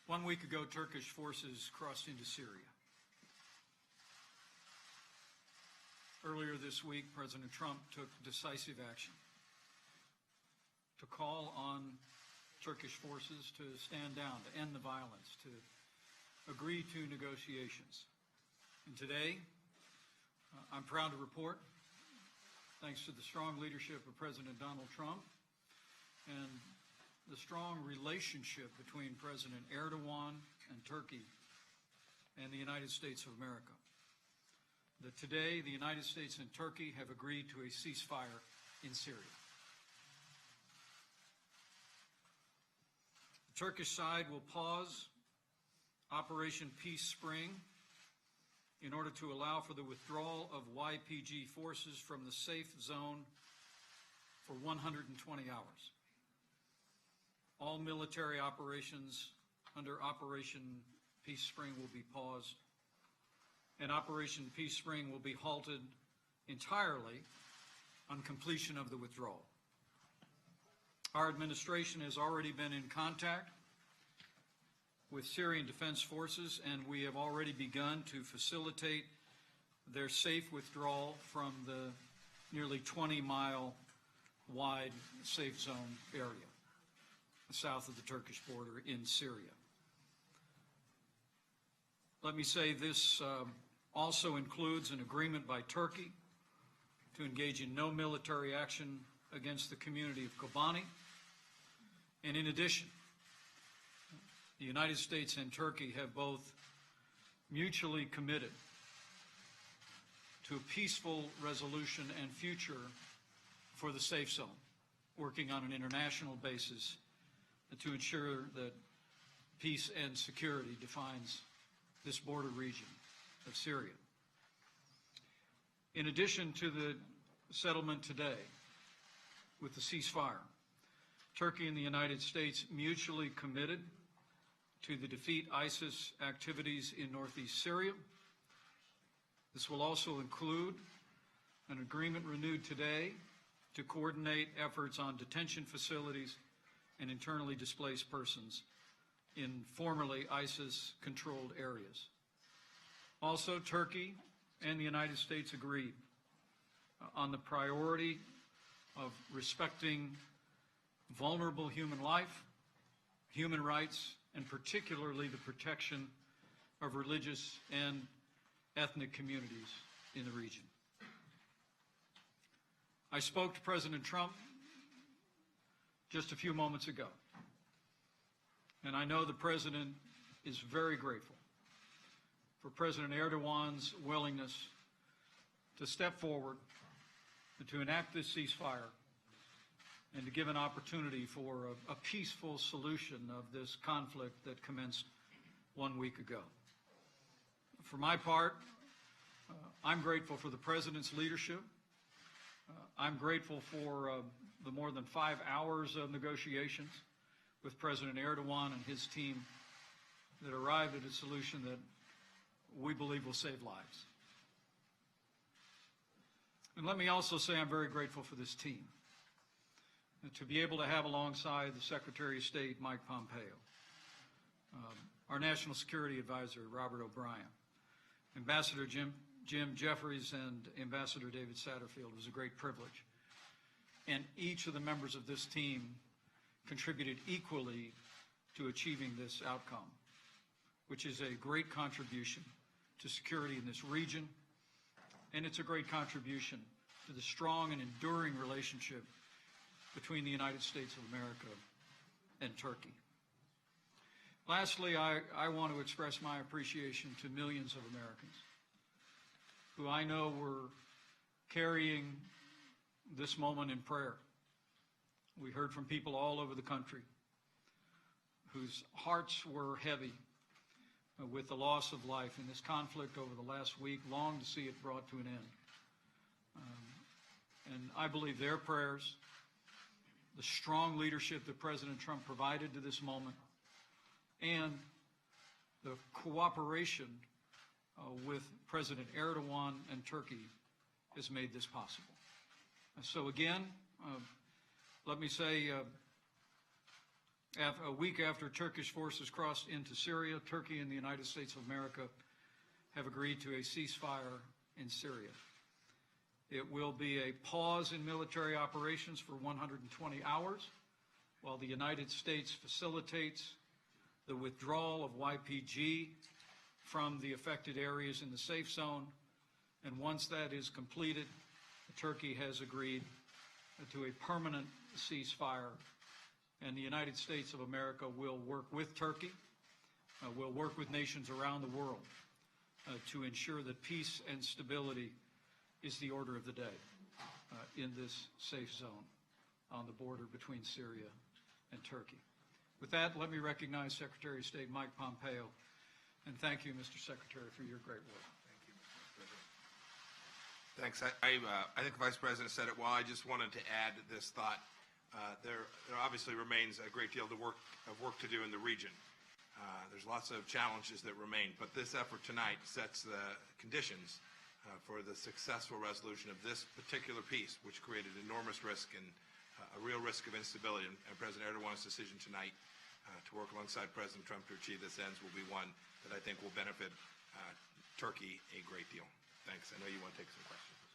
1 week ago, Turkish forces crossed into Syria. Earlier this week, President Trump took decisive action to call on Turkish forces to stand down, to end the violence, to agree to negotiations. And today, I'm proud to report, thanks to the strong leadership of President Donald Trump and the strong relationship between President Erdogan and Turkey and the United States of America, that today the United States and Turkey have agreed to a ceasefire in Syria. The Turkish side will pause Operation Peace Spring in order to allow for the withdrawal of YPG forces from the safe zone for 120 hours. All military operations under Operation Peace Spring will be paused, and Operation Peace Spring will be halted entirely on completion of the withdrawal. Our administration has already been in contact with Syrian Defense Forces, and we have already begun to facilitate their safe withdrawal from the nearly 20-mile wide safe zone area south of the Turkish border in Syria. Let me say this also includes an agreement by Turkey to engage in no military action against the community of Kobani. And in addition, the United States and Turkey have both mutually committed to a peaceful resolution and future for the safe zone, working on an international basis to ensure that peace and security defines this border region of Syria. In addition to the settlement today with the ceasefire, Turkey and the United States mutually committed to the defeat ISIS activities in northeast Syria. This will also include an agreement renewed today to coordinate efforts on detention facilities and internally displaced persons in formerly ISIS-controlled areas. Also, Turkey and the United States agreed on the priority of respecting vulnerable human life, human rights, and particularly the protection of religious and ethnic communities in the region. I spoke to President Trump just a few moments ago, and I know the President is very grateful for President Erdogan's willingness to step forward and to enact this ceasefire and to give an opportunity for a peaceful solution of this conflict that commenced 1 week ago. For my part, I'm grateful for the President's leadership. I'm grateful for the more than 5 hours of negotiations with President Erdogan and his team that arrived at a solution that we believe will save lives. And let me also say I'm very grateful for this team, and to be able to have alongside the Secretary of State, Mike Pompeo, our National Security Advisor, Robert O'Brien, Ambassador Jim Jeffries, and Ambassador David Satterfield. It was a great privilege. And each of the members of this team contributed equally to achieving this outcome, which is a great contribution to security in this region, and it's a great contribution to the strong and enduring relationship between the United States of America and Turkey. Lastly, I want to express my appreciation to millions of Americans who I know were carrying this moment in prayer. We heard from people all over the country whose hearts were heavy with the loss of life in this conflict over the last week, long to see it brought to an end. And I believe their prayers, the strong leadership that President Trump provided to this moment, and the cooperation with President Erdogan and Turkey has made this possible. So again, let me say A week after Turkish forces crossed into Syria, Turkey and the United States of America have agreed to a ceasefire in Syria. It will be a pause in military operations for 120 hours while the United States facilitates the withdrawal of YPG from the affected areas in the safe zone. And once that is completed, Turkey has agreed to a permanent ceasefire, and the United States of America will work with Turkey, will work with nations around the world to ensure that peace and stability is the order of the day in this safe zone on the border between Syria and Turkey. With that, let me recognize Secretary of State Mike Pompeo, and thank you, Mr. Secretary, for your great work. Thank you, Mr. President. Thanks. I think the Vice President said it well. I just wanted to add this thought. There obviously remains a great deal of work to do in the region. There's lots of challenges that remain, but this effort tonight sets the conditions for the successful resolution of this particular piece, which created enormous risk and a real risk of instability. And President Erdogan's decision tonight to work alongside President Trump to achieve this ends will be one that I think will benefit Turkey a great deal. Thanks. I know you want to take some questions.